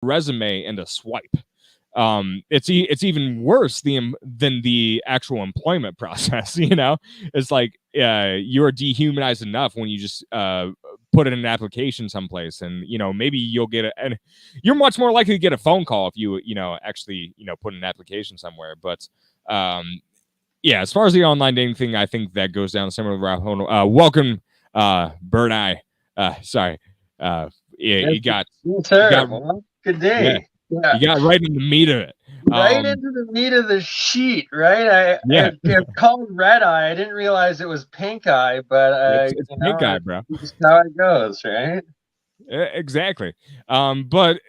resume and a swipe. It's even worse than the actual employment process. It's like you're dehumanized enough when you just put in an application someplace, and maybe you'll get and you're much more likely to get a phone call if you actually put an application somewhere. But yeah, as far as the online dating thing, I think that goes down a similar route. Welcome, BurnEye. Sorry, you got good day. Yeah. You got right in the meat of it. Right into the meat of the sheet, right? I called Red-eye. I didn't realize it was Pink Eye, but it's Pink Eye, bro. That's how it goes, right? Exactly. But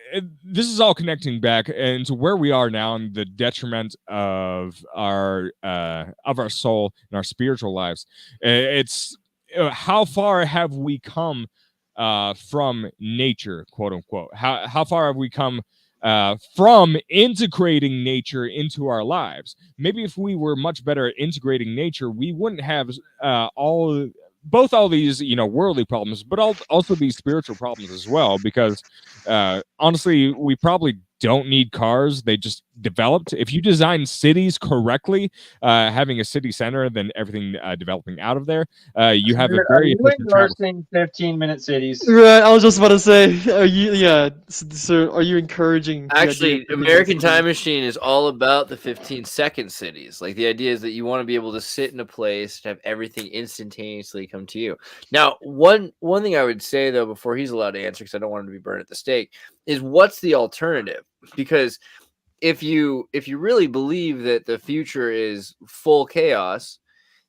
this is all connecting back into where we are now and the detriment of our soul and our spiritual lives. It's how far have we come from nature, quote unquote? How far have we come from integrating nature into our lives? Maybe if we were much better at integrating nature, we wouldn't have both all these worldly problems, but also these spiritual problems as well, because honestly, we probably don't need cars. They just developed. If you design cities correctly, having a city center, then everything developing out of there, you have a very endorsing 15-minute cities. Right, I was just about to say, are you encouraging? Actually, American Time Machine is all about the 15-second cities. Like, the idea is that you want to be able to sit in a place and have everything instantaneously come to you. Now, one thing I would say, though, before he's allowed to answer, because I don't want him to be burned at the stake, is what's the alternative? Because if you really believe that the future is full chaos,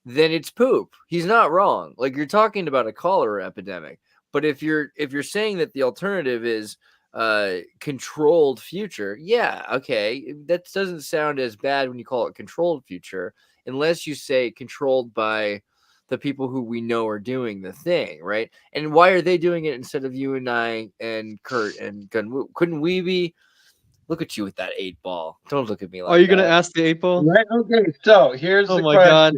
then it's poop. He's not wrong. Like, you're talking about a cholera epidemic, but if you're saying that the alternative is controlled future, yeah, okay, that doesn't sound as bad when you call it controlled future, unless you say controlled by the people who we know are doing the thing, right? And why are they doing it instead of you and I and Kurt and Gunwoo? Couldn't we be? Look at you with that 8-ball. Don't look at me like that. Are you going to ask the 8-ball? Right. Okay. So here's the question. God.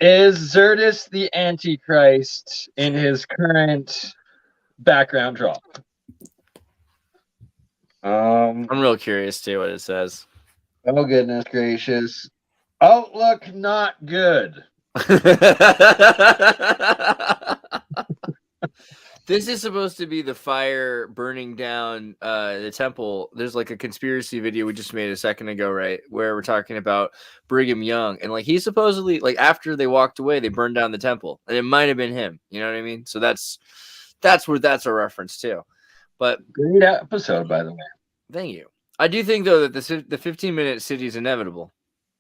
Is Xirtus the Antichrist in his current background drop? I'm real curious too what it says. Oh, goodness gracious. Outlook not good. This is supposed to be the fire burning down the temple. There's like a conspiracy video we just made a second ago, right? Where we're talking about Brigham Young. And like, he supposedly, like, after they walked away, they burned down the temple. And it might have been him. You know what I mean? So that's where that's a reference to. But great episode, by the way. Thank you. I do think, though, that the 15-minute city is inevitable.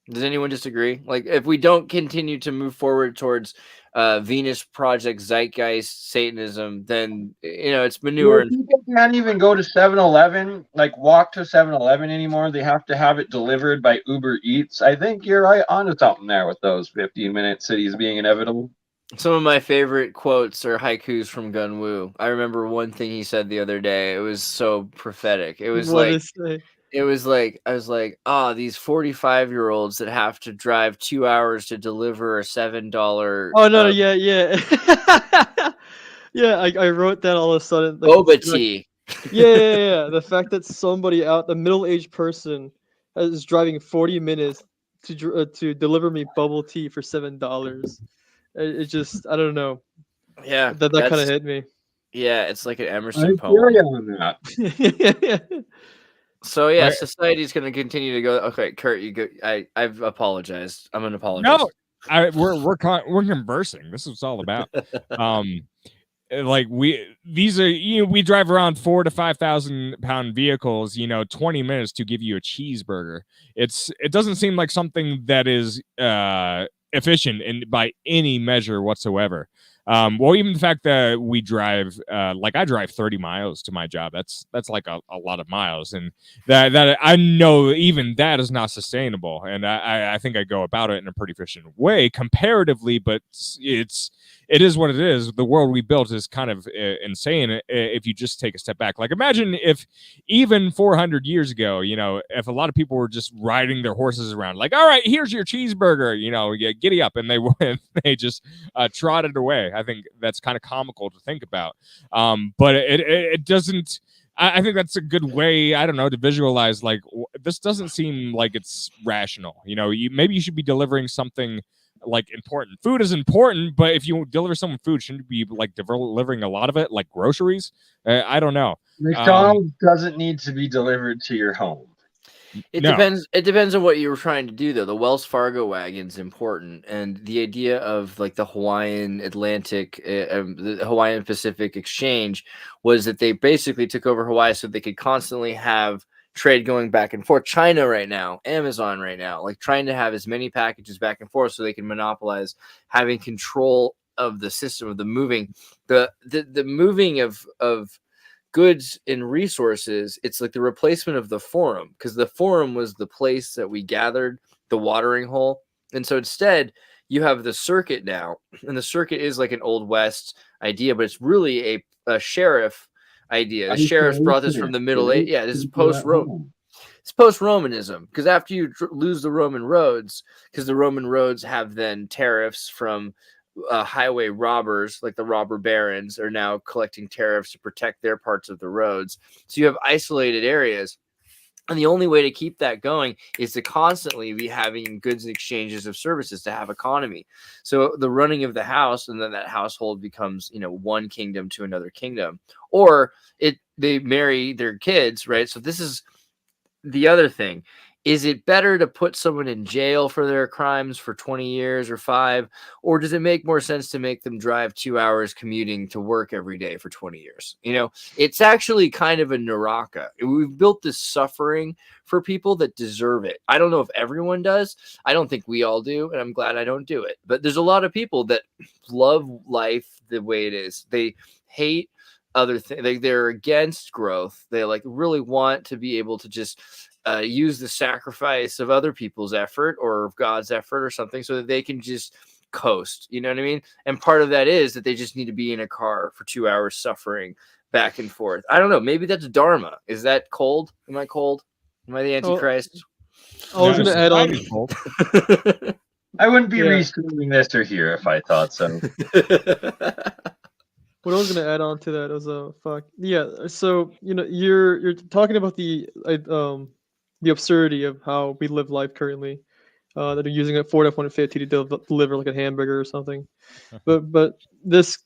Does anyone disagree? Like, if we don't continue to move forward towards Venus Project, Zeitgeist, Satanism, then, it's manure. And people can't even go to 7-Eleven, like walk to 7-Eleven anymore. They have to have it delivered by Uber Eats. I think you're right onto something there with those 15-minute cities being inevitable. Some of my favorite quotes are haikus from Gunwoo. I remember one thing he said the other day. It was so prophetic. It was I was like, these 45-year-olds that have to drive 2 hours to deliver a $7. Oh no, yeah. Yeah, I wrote that all of a sudden. Boba tea. Yeah. The fact that somebody out, the middle-aged person, is driving 40 minutes to deliver me bubble tea for $7. It just, I don't know. Yeah, that kind of hit me. Yeah, it's like an Emerson poem. Yeah. So yeah, society's going to continue to go. Okay, Kurt, you go. I've apologized. I'm an apologist. No, we're conversing. This is what it's all about. Like we drive around 4,000 to 5,000 pound vehicles. 20 minutes to give you a cheeseburger. It doesn't seem like something that is efficient by any measure whatsoever. Well, even the fact that we drive, like I drive 30 miles to my job, that's like a lot of miles, and that I know even that is not sustainable, and I think I go about it in a pretty efficient way comparatively, but it is what it is. The world we built is kind of insane if you just take a step back. Like, imagine if even 400 years ago, if a lot of people were just riding their horses around, like, all right, here's your cheeseburger, giddy up, and they just trotted away. I think that's kind of comical to think about. But it doesn't I think that's a good way, I don't know, to visualize like this doesn't seem like it's rational. You know, maybe you should be delivering something like important. Food is important, but if you deliver someone food, shouldn't you be like delivering a lot of it, like groceries? I don't know. McDonald's doesn't need to be delivered to your home. It No. depends. It depends on what you were trying to do, though. The Wells Fargo wagon's important, and the idea of like the Hawaiian Atlantic, the Hawaiian Pacific exchange was that they basically took over Hawaii so they could constantly have trade going back and forth. China right now, Amazon right now, like trying to have as many packages back and forth so they can monopolize having control of the system of the moving, the moving of goods and resources. It's like the replacement of the forum, because the forum was the place that we gathered, the watering hole. And so instead you have the circuit now, and the circuit is like an old West idea, but it's really a sheriff idea. The sheriffs brought this from the Middle Age. Yeah, this is post-Rome. It's post-Romanism, because after you lose the Roman roads, because the Roman roads have then tariffs from highway robbers, like the robber barons are now collecting tariffs to protect their parts of the roads. So you have isolated areas, and the only way to keep that going is to constantly be having goods and exchanges of services to have economy. So the running of the house, and then that household becomes, you know, one kingdom to another kingdom, or they marry their kids, right? So this is the other thing. Is it better to put someone in jail for their crimes for 20 years or 5? Or does it make more sense to make them drive 2 hours commuting to work every day for 20 years? You know, it's actually kind of a naraka. We've built this suffering for people that deserve it. I don't know if everyone does. I don't think we all do, and I'm glad I don't do it. But there's a lot of people that love life the way it is. They hate other things. They're against growth. They like really want to be able to just use the sacrifice of other people's effort or of God's effort or something so that they can just coast. You know what I mean? And part of that is that they just need to be in a car for 2 hours suffering back and forth. I don't know. Maybe that's Dharma. Is that cold? Am I cold? Am I the Antichrist? I was going to add on. I wouldn't be restreaming this or here if I thought so. What I was going to add on to that was so you know, you're talking about the absurdity of how we live life currently, that are using a Ford F-150 to deliver like a hamburger or something. but this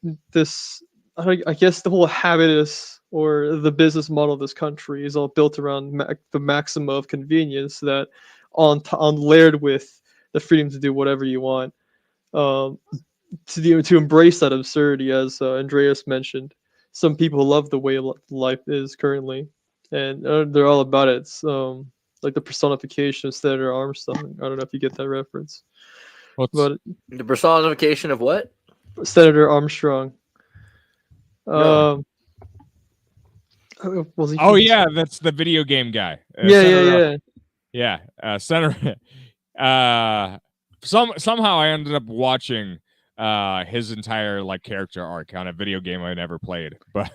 I guess the whole habitus or the business model of this country is all built around the maxima of convenience, that on layered with the freedom to do whatever you want. To embrace that absurdity, as Andreas mentioned, some people love the way life is currently, and they're all about it. It's like the personification of Senator Armstrong. I don't know if you get that reference. But the personification of what? Senator Armstrong. No. Yeah, that's the video game guy. Yeah. Senator. Somehow I ended up watching his entire like character arc on a video game I never played, but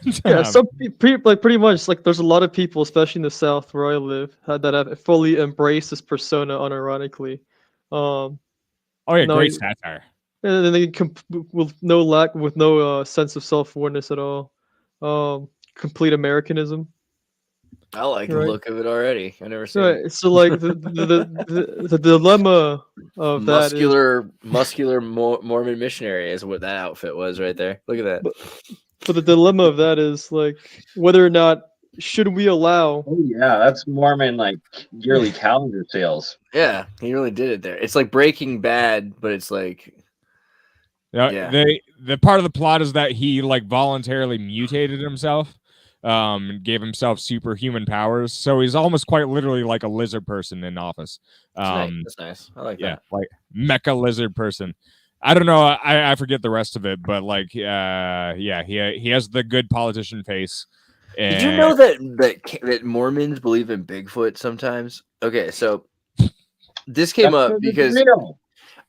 pretty much like there's a lot of people, especially in the South where I live, that have fully embraced this persona unironically. Great satire. And then they with no sense of self-awareness at all. Complete Americanism. I like the look of it already. I never seen it. So like the dilemma of muscular Mormon missionary is what that outfit was right there. Look at that. But the dilemma of that is like whether or not should we allow. Oh yeah, that's Mormon like yearly calendar sales. Yeah, he really did it there. It's like Breaking Bad, but it's like. The part of the plot is that he like voluntarily mutated himself. Gave himself superhuman powers, so he's almost quite literally like a lizard person in office. That's nice. I like that. Yeah, like mecha lizard person. I don't know. I forget the rest of it, but like, he has the good politician face. Did you know that Mormons believe in Bigfoot sometimes? Okay, so this came up because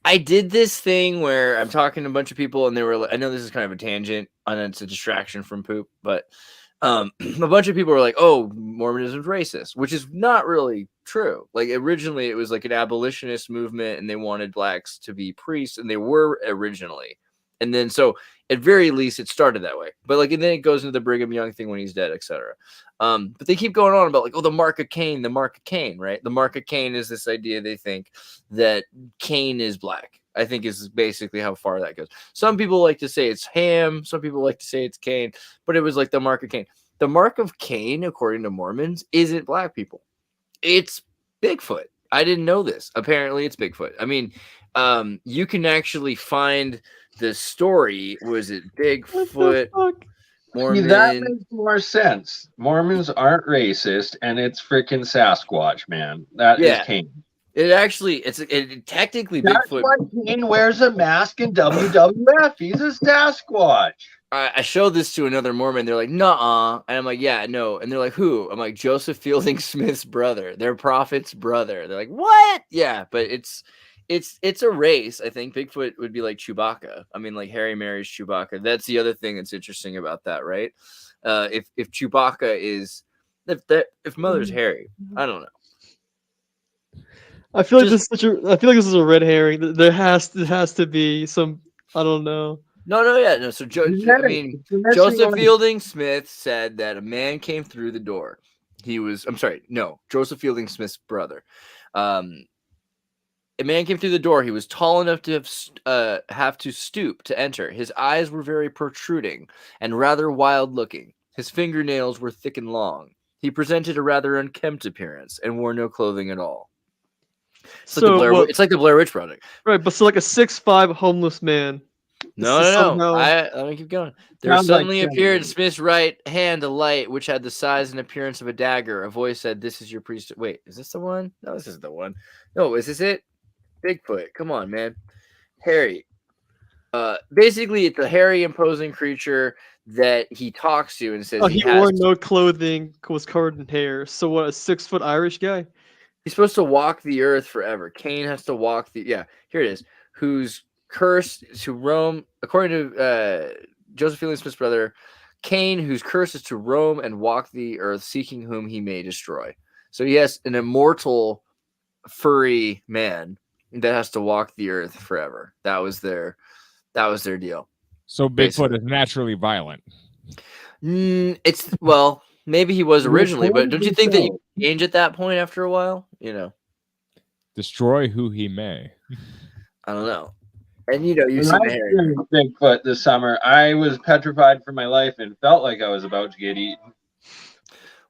I did this thing where I'm talking to a bunch of people, and they were. I know this is kind of a tangent, and it's a distraction from poop, but. A bunch of people were like, "Oh, Mormonism's racist," which is not really true. Like originally, it was like an abolitionist movement, and they wanted blacks to be priests, and they were originally. And then so at very least it started that way. But like and then it goes into the Brigham Young thing when he's dead, etc. But they keep going on about like, oh, the mark of Cain, right? The mark of Cain is this idea they think that Cain is black. I think is basically how far that goes. Some people like to say it's Ham, some people like to say it's Cain, but it was like the mark of Cain. The mark of Cain, according to Mormons, isn't black people. It's Bigfoot. I didn't know this. Apparently it's Bigfoot. I mean, you can actually find the story. Was it Bigfoot? Mormon? That makes more sense. Mormons aren't racist, and it's freaking Sasquatch, man. That is Cain. It actually, it's technically That's Bigfoot. why Cain wears a mask in WWF. He's a Sasquatch. I showed this to another Mormon. They're like, "Nuh-uh," and I'm like, "Yeah, no." And they're like, "Who?" I'm like, "Joseph Fielding Smith's brother, their prophet's brother." They're like, "What?" Yeah, but it's a race. I think Bigfoot would be like Chewbacca. I mean, like Harry marries Chewbacca. That's the other thing that's interesting about that, right? If Chewbacca is if Mother's Harry, I don't know. I feel like this is a red herring. There has to be some. I don't know. No. So Joseph Fielding Smith said that a man came through the door. Joseph Fielding Smith's brother. A man came through the door. He was tall enough to have to stoop to enter. His eyes were very protruding and rather wild looking. His fingernails were thick and long. He presented a rather unkempt appearance and wore no clothing at all. It's like the Blair Witch Project. Right, but so like a 6'5" homeless man. No. Let me keep going. There suddenly appeared in Smith's right hand a light which had the size and appearance of a dagger. A voice said, "This is your priest." Wait, is this the one? No, this isn't the one. No, is this it? Bigfoot. Come on, man. Harry. Basically, it's a hairy, imposing creature that he talks to and says he wore no clothing, was covered in hair. So what? A 6-foot Irish guy? He's supposed to walk the earth forever. Cain has to walk here it is. Who's cursed to roam, according to Joseph Fielding Smith's brother, Cain, whose curse is to roam and walk the earth, seeking whom he may destroy. So yes, an immortal, furry man that has to walk the earth forever. That was their deal. So Bigfoot is naturally violent. Maybe he was originally, but don't you think that you change at that point after a while? Destroy who he may. I don't know. And you see the hair. Bigfoot this summer, I was petrified for my life and felt like I was about to get eaten.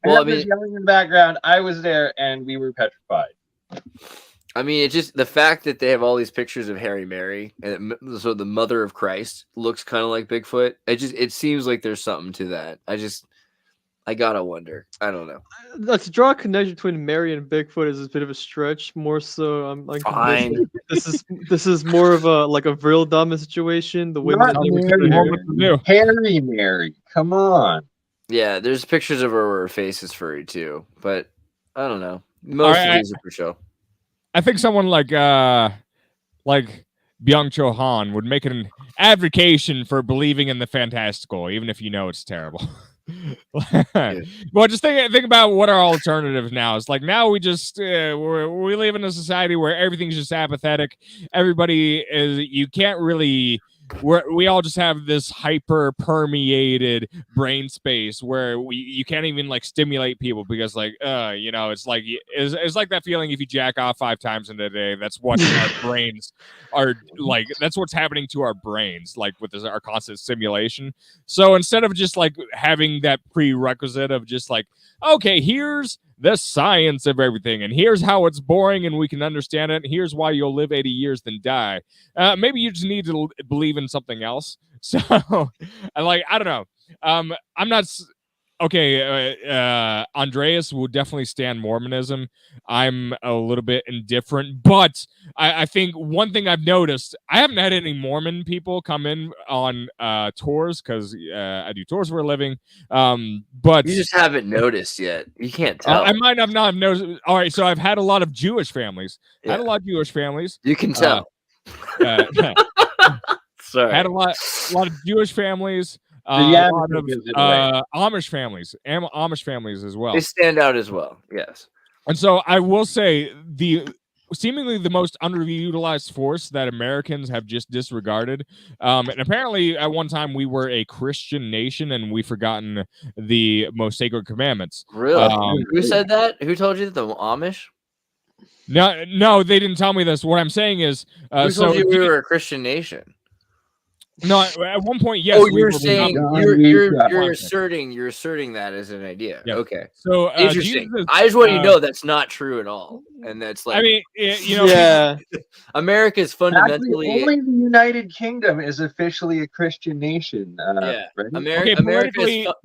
Well, I mean, yelling in the background, I was there and we were petrified. I mean, it's just the fact that they have all these pictures of Harry Mary, and so the mother of Christ looks kind of like Bigfoot. It seems like there's something to that. I gotta wonder. I don't know. To draw a connection between Mary and Bigfoot is a bit of a stretch. More so, I'm like, fine. This is more of a real dumb situation. The women Harry Mary, come on. Yeah, there's pictures of her where her face is furry too, but I don't know. Most of these are for show. I think someone like Byung-Chul Han would make an advocation for believing in the fantastical, even if you know it's terrible. Well, just think about what our alternatives now is. Like now we just we live in a society where everything's just apathetic. Everybody is, you can't really, we all just have this hyper permeated brain space where you can't even like stimulate people because it's like that feeling if you jack off 5 times in a day. That's what our brains are like. That's what's happening to our brains, like with our constant stimulation. So instead of just like having that prerequisite of just like, okay, here's the science of everything, and here's how it's boring and we can understand it, and here's why you'll live 80 years then die. Maybe you just need to believe in something else. So I don't know. I'm not okay. Andreas will definitely stand Mormonism. I'm a little bit indifferent, but I think one thing I've noticed, I haven't had any Mormon people come in on tours because I do tours for a living. But you just haven't noticed yet. You can't tell. I might have not noticed. All right, so I've had a lot of Jewish families. Yeah. I had a lot of Jewish families. You can tell. Sorry. I had a lot of Jewish families. A lot of Amish families, Amish families as well. They stand out as well. Yes. And so I will say seemingly the most underutilized force that Americans have just disregarded. And apparently, at one time, we were a Christian nation, and we've forgotten the most sacred commandments. Really? Who said that? Who told you that? The Amish? No, they didn't tell me this. What I'm saying is, Who told you we were a Christian nation? No, at one point, yes. Oh, you're saying you're asserting that as an idea. Yep. Okay. So interesting. I just want you to know that's not true at all, and that's like. I mean, you know, yeah. America is fundamentally only the United Kingdom is officially a Christian nation. Yeah, right?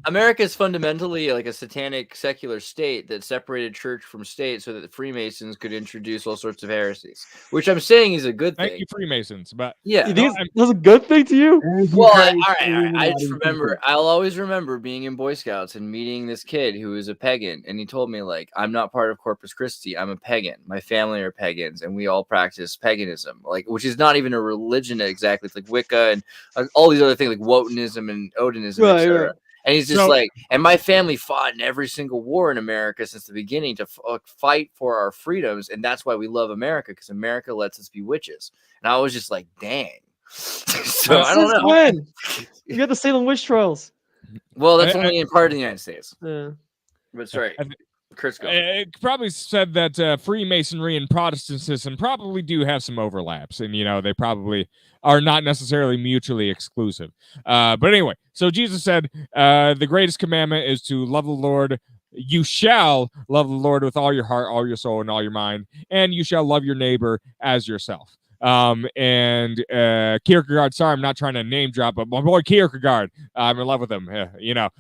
America is fundamentally like a satanic secular state that separated church from state, so that the Freemasons could introduce all sorts of heresies, which I'm saying is a good thing. Thank you, Freemasons, but yeah, You think that's a good thing to you? Well, all right. I just remember. I'll always remember being in Boy Scouts and meeting this kid who was a pagan, and he told me like, "I'm not part of Corpus Christi. I'm a pagan. My family are pagans, and we all practice paganism, like which is not even a religion exactly. It's like Wicca and all these other things like Wotanism and Odinism, etc." Right. And he's just like, and my family fought in every single war in America since the beginning to fight for our freedoms, and that's why we love America, because America lets us be witches. And I was just like, dang. So I don't know. When you got the Salem witch trials. Well, that's only in part of the United States. Yeah, that's right. Kurt's going. It probably said that Freemasonry and Protestantism probably do have some overlaps, and you know they probably are not necessarily mutually exclusive. But anyway, so Jesus said, "The greatest commandment is to love the Lord. You shall love the Lord with all your heart, all your soul, and all your mind, and you shall love your neighbor as yourself." And Kierkegaard, sorry, I'm not trying to name drop, but my boy Kierkegaard, I'm in love with him. You know,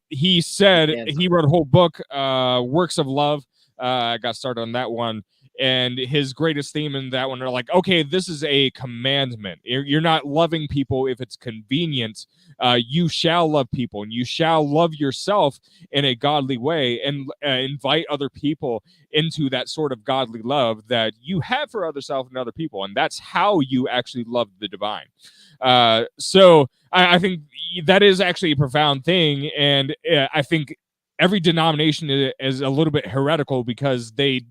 he said he wrote a whole book, Works of Love. I got started on that one. And his greatest theme in that one are like, okay, this is a commandment. You're not loving people if it's convenient. You shall love people, and you shall love yourself in a godly way, and invite other people into that sort of godly love that you have for other self and other people. And that's how you actually love the divine. So I think that is actually a profound thing. And I think every denomination is a little bit heretical because they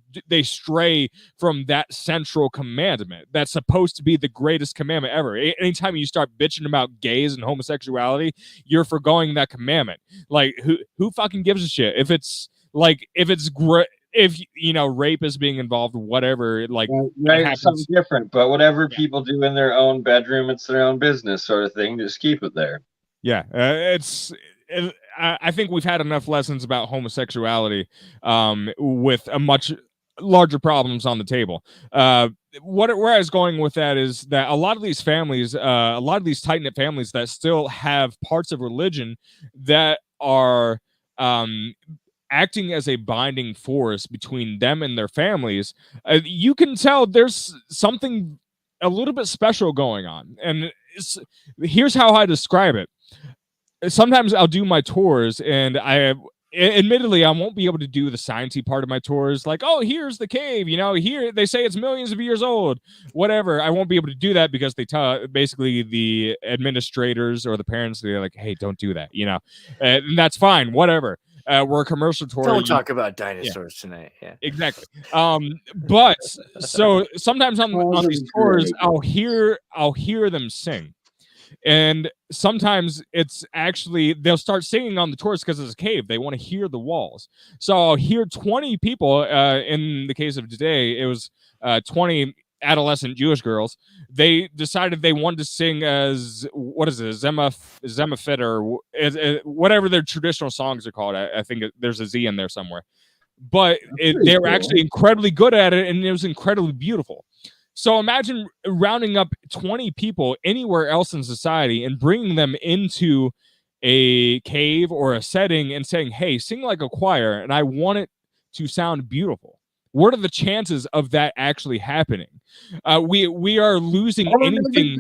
stray from that central commandment that's supposed to be the greatest commandment ever. Anytime you start bitching about gays and homosexuality, you're forgoing that commandment. Like who fucking gives a shit if it's if you know rape is being involved, whatever, like right, something different, but whatever people do in their own bedroom, it's their own business, sort of thing. Just keep it there. Yeah, I think we've had enough lessons about homosexuality with a much larger problems on the table. Where I was going with that is that a lot of these families, a lot of these tight-knit families that still have parts of religion that are acting as a binding force between them and their families, you can tell there's something a little bit special going on. And here's how I describe it. Sometimes I'll do my tours, and admittedly, I won't be able to do the sciencey part of my tours. Like, oh, here's the cave. You know, here they say it's millions of years old. Whatever. I won't be able to do that because they tell basically the administrators or the parents. They're like, hey, don't do that. You know, and that's fine. Whatever. We're a commercial tour. Don't talk about dinosaurs tonight. Yeah, exactly. But so sometimes on these tours, I'll hear them sing. And sometimes it's actually they'll start singing on the tours because it's a cave. They want to hear the walls. So I'll hear 20 people. In the case of today, it was 20 adolescent Jewish girls. They decided they wanted to sing as what is it, Zemafit or whatever their traditional songs are called. I think there's a Z in there somewhere. But they were actually incredibly good at it, and it was incredibly beautiful. So imagine rounding up 20 people anywhere else in society and bringing them into a cave or a setting and saying, hey, sing like a choir, and I want it to sound beautiful. What are the chances of that actually happening? We are losing anything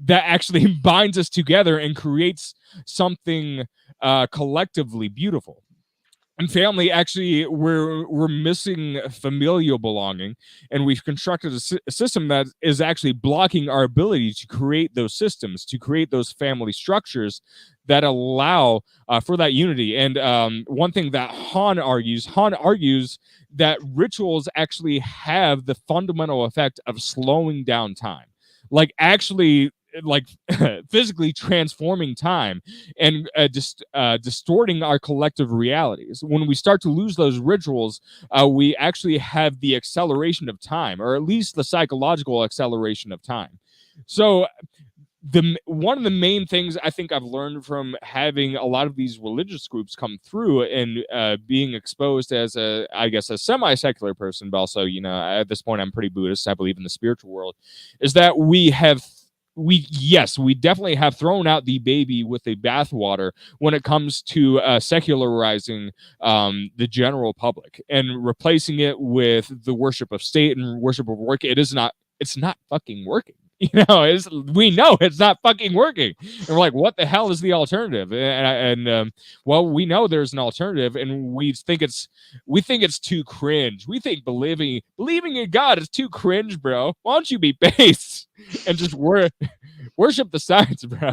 that actually binds us together and creates something collectively beautiful. And family, actually, we're missing familial belonging, and we've constructed a system that is actually blocking our ability to create those systems, to create those family structures that allow for that unity. And one thing that Han argues that rituals actually have the fundamental effect of slowing down time, like actually, like physically transforming time and distorting our collective realities. When we start to lose those rituals, we actually have the acceleration of time, or at least the psychological acceleration of time. So one of the main things I think I've learned from having a lot of these religious groups come through and being exposed as a semi-secular person, but also, at this point I'm pretty Buddhist. I believe in the spiritual world, is that we definitely have thrown out the baby with the bathwater when it comes to secularizing the general public and replacing it with the worship of state and worship of work. It's not fucking working. We know it's not fucking working, and we're like, what the hell is the alternative? And well, we know there's an alternative, and we think it's too cringe. We think believing in God is too cringe, bro. Why don't you be based and just worship the science, bro?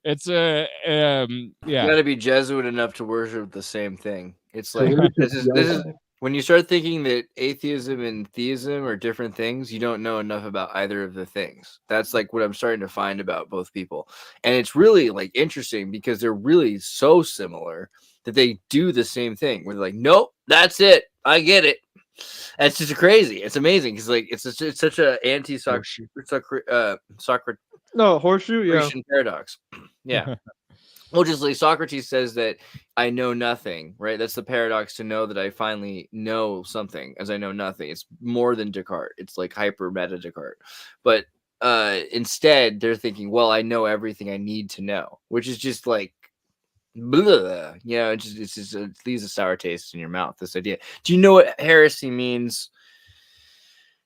It's yeah. You gotta be Jesuit enough to worship the same thing. It's like this is when you start thinking that atheism and theism are different things, you don't know enough about either of the things. That's like what I'm starting to find about both people. And it's really like interesting because they're really so similar that they do the same thing. Where they're like, nope, that's it. I get it. It's just crazy. It's amazing because like it's such a anti-Socrates horseshoe, yeah. paradox. Yeah. Well, just like Socrates says that I know nothing, right? That's the paradox, to know that I finally know something as I know nothing. It's more than Descartes. It's like hyper meta Descartes. But instead, they're thinking, well, I know everything I need to know, which is just like, blah. It leaves a sour taste in your mouth, this idea. Do you know what heresy means?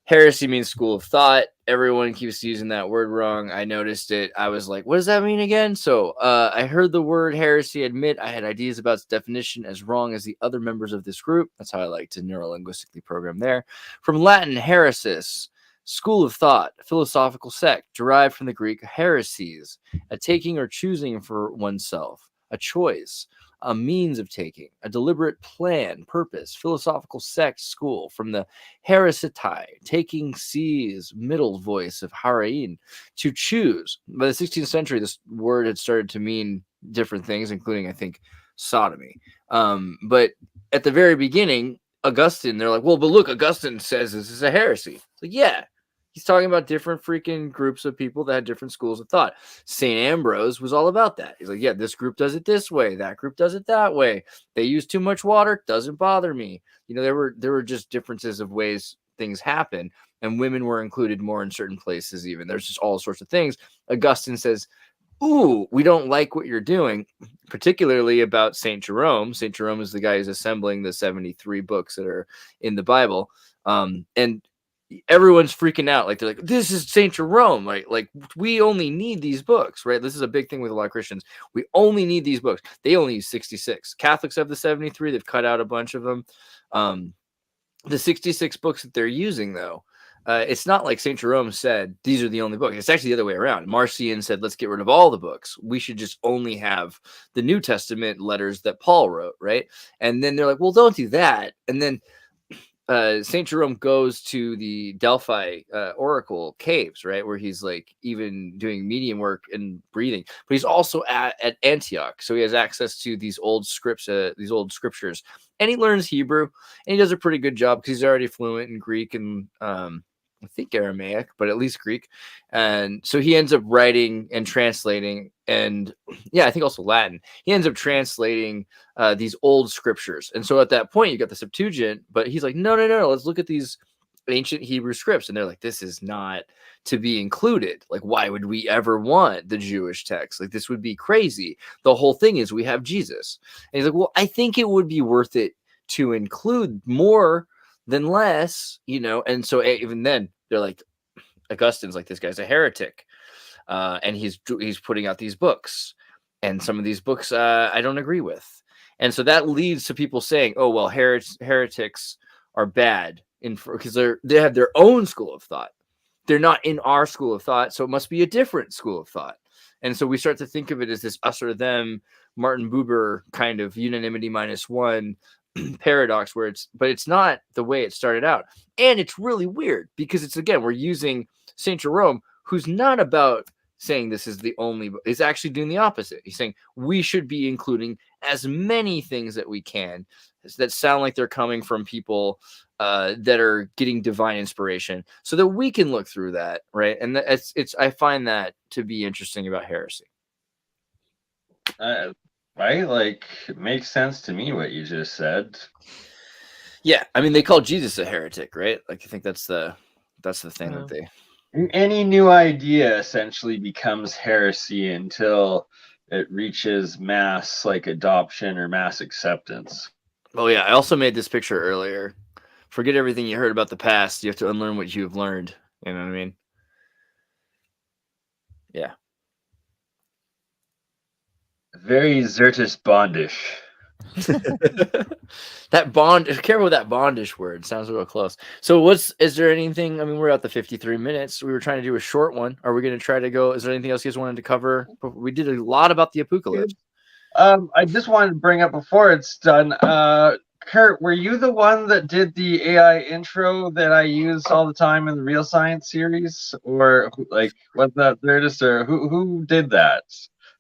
Heresy means school of thought. Everyone keeps using that word wrong. I noticed it. I was like, what does that mean again? So I heard the word heresy. Admit I had ideas about its definition as wrong as the other members of this group. That's how I like to neurolinguistically program there. From Latin, heresis, school of thought, philosophical sect, derived from the Greek hereses, a taking or choosing for oneself, a choice, a means of taking, a deliberate plan, purpose, philosophical sect, school, from the heresetai, taking C's middle voice of harain, to choose. By the 16th century, this word had started to mean different things, including, I think, sodomy. But at the very beginning, Augustine, they're like, well, but look, Augustine says this is a heresy. It's like, yeah. He's talking about different freaking groups of people that had different schools of thought. St. Ambrose was all about that. He's like, yeah, this group does it this way. That group does it that way. They use too much water. Doesn't bother me. There were just differences of ways things happen. And women were included more in certain places even. There's just all sorts of things. Augustine says, ooh, we don't like what you're doing, particularly about St. Jerome. St. Jerome is the guy who's assembling the 73 books that are in the Bible. And everyone's freaking out. Like, they're like, this is St. Jerome. Like we only need these books, right? This is a big thing with a lot of Christians. We only need these books. They only use 66. Catholics have the 73. They've cut out a bunch of them. The 66 books that they're using, though, it's not like St. Jerome said, these are the only books. It's actually the other way around. Marcion said, let's get rid of all the books. We should just only have the New Testament letters that Paul wrote, right? And then they're like, well, don't do that. And then St. Jerome goes to the Delphi Oracle caves, right, where he's like even doing medium work and breathing, but he's also at Antioch, so he has access to these old scripts, these old scriptures, and he learns Hebrew, and he does a pretty good job because he's already fluent in Greek and I think Aramaic, but at least Greek. And so he ends up writing and translating, and yeah, I think also Latin. He ends up translating these old scriptures. And so at that point, you got the Septuagint, but he's like, no, let's look at these ancient Hebrew scripts. And they're like, this is not to be included. Like, why would we ever want the Jewish text? Like, this would be crazy. The whole thing is we have Jesus. And he's like, well, I think it would be worth it to include more than less, and so even then they're like, Augustine's like, this guy's a heretic, and he's putting out these books, and some of these books I don't agree with, And so that leads to people saying, oh, well, heretics are bad because they have their own school of thought. They're not in our school of thought, so it must be a different school of thought. And so we start to think of it as this us or them, Martin Buber kind of unanimity -1 paradox, where it's not the way it started out. And it's really weird because it's, again, we're using Saint Jerome, who's not about saying this is the only, he's actually doing the opposite. He's saying we should be including as many things that we can that sound like they're coming from people that are getting divine inspiration, so that we can look through that, right? And it's I find that to be interesting about heresy. Right, like, it makes sense to me what you just said. Yeah, I mean, they call Jesus a heretic, right? Like, I think that's the thing that they. Any new idea essentially becomes heresy until it reaches mass, like, adoption or mass acceptance. Oh yeah, I also made this picture earlier. Forget everything you heard about the past. You have to unlearn what you have learned. You know what I mean? Yeah. Very Xirtus bondish. That bond, careful with that bondish word. Sounds real close. So is there anything? I mean, we're at the 53 minutes. We were trying to do a short one. Are we going to try to go? Is there anything else you guys wanted to cover? We did a lot about the apocalypse. I just wanted to bring up before it's done. Kurt, were you the one that did the AI intro that I use all the time in the Real Science series, or like was that Xirtus, or who did that?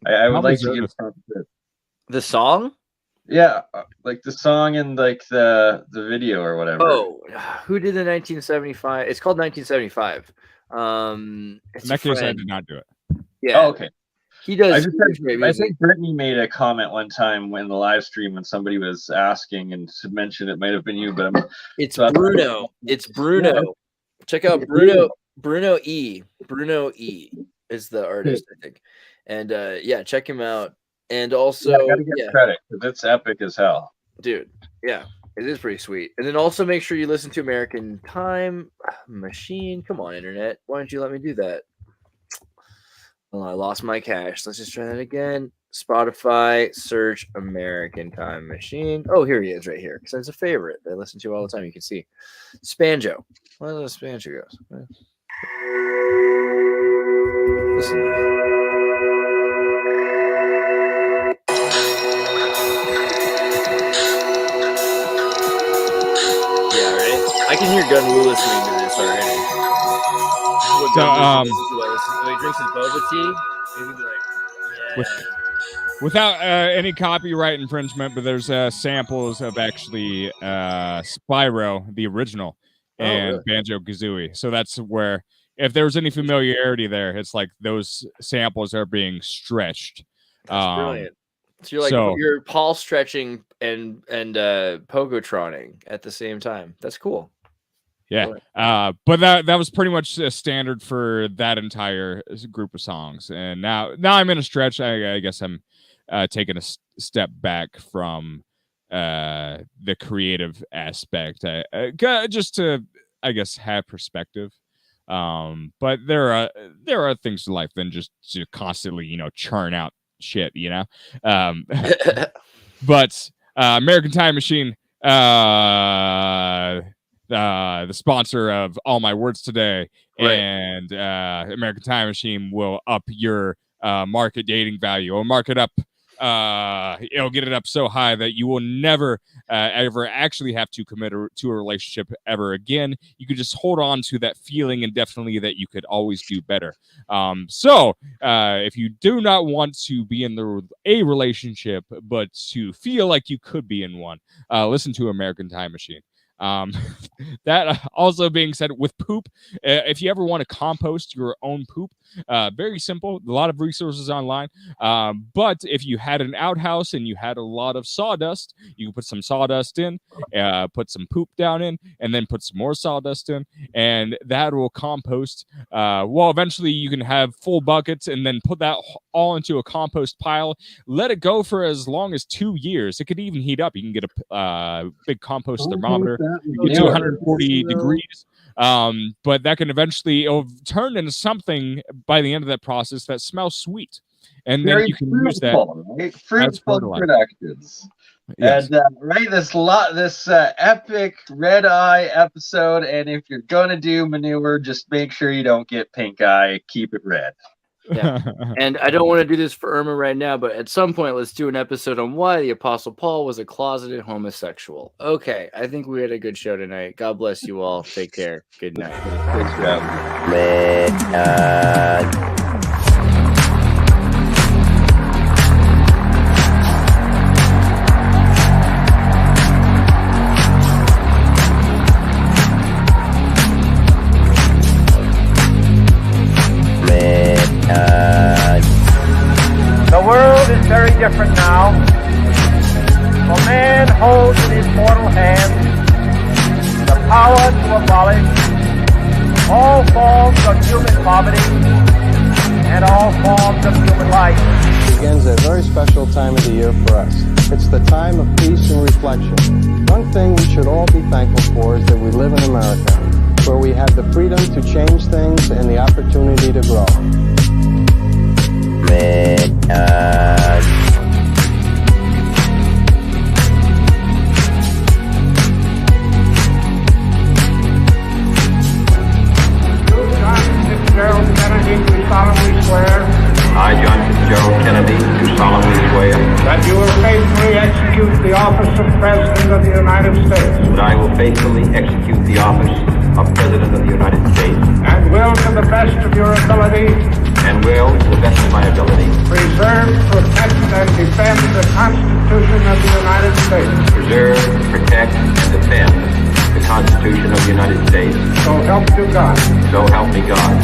I would like to give the song. Yeah, like the song and like the video or whatever. Oh, who did the 1975? It's called 1975. In that case, I did not do it. Yeah. Oh, okay. He does. I think Brittany made a comment one time when the live stream when somebody was asking and to mention it might have been you, but it's Bruno. It's Bruno. Yeah. Check out Bruno. Bruno E. Bruno E. is the artist, I think. And yeah, check him out. And also, I gotta get credit because it's epic as hell, dude. Yeah, it is pretty sweet. And then also make sure you listen to American Time Machine. Come on, internet. Why don't you let me do that? Well, I lost my cache. Let's just try that again. Spotify, search American Time Machine. Oh, here he is right here. Because it's a favorite that I listen to all the time. You can see. Spanjo. Where the Spanjo goes. Listen to that. Yeah, right? I can hear Gunwoo listening to this already. When he drinks his boba tea, he'll be like, yeah. Without any copyright infringement, but there's samples of actually Spyro, the original, and really? Banjo-Kazooie. So that's where, if there's any familiarity there, it's like those samples are being stretched. That's brilliant. So you're Paul stretching and Pogotroning at the same time. That's cool. Yeah, but that was pretty much a standard for that entire group of songs. And now I'm in a stretch. I guess I'm taking a step back from the creative aspect, just to, I guess, have perspective. But there are things in life than just to constantly, churn out shit, But American Time Machine, the sponsor of all my words today, right. And American Time Machine will up your market dating value, or mark it up. It'll get it up so high that you will never ever actually have to commit to a relationship ever again. You could just hold on to that feeling indefinitely that you could always do better. So if you do not want to be in a relationship, but to feel like you could be in one, listen to American Time Machine. That also being said, with poop, if you ever want to compost your own poop, very simple, a lot of resources online. But if you had an outhouse and you had a lot of sawdust, you can put some sawdust in, put some poop down in, and then put some more sawdust in, and that will compost. Well, eventually you can have full buckets and then put that all into a compost pile. Let it go for as long as 2 years. It could even heat up. You can get a big compost thermometer. Get to 140 degrees, but that can eventually, it'll turn into something by the end of that process that smells sweet. and then you can use that right? as Fruitful fertilizer. productions. Yes. And this epic red-eye episode. And if you're gonna do manure, just make sure you don't get pink eye. Keep it red. Yeah. And I don't want to do this for Irma right now, but at some point, let's do an episode on why the Apostle Paul was a closeted homosexual. Okay, I think we had a good show tonight. God bless you all. Take care. Good night. Good job. The world is very different now. For man holds in his mortal hand the power to abolish all forms of human poverty and all forms of human life. Begins a very special time of the year for us. It's the time of peace and reflection. One thing we should all be thankful for is that we live in America, where we have the freedom to change things and the opportunity to grow. I, John Fitzgerald Kennedy, do solemnly swear that you will faithfully execute the office of President of the United States. That I will faithfully execute the office of President of the United States. And will, to the best of your ability, preserve, protect, and defend the Constitution of the United States. Preserve, protect, and defend the Constitution of the United States. So help you God. So help me God.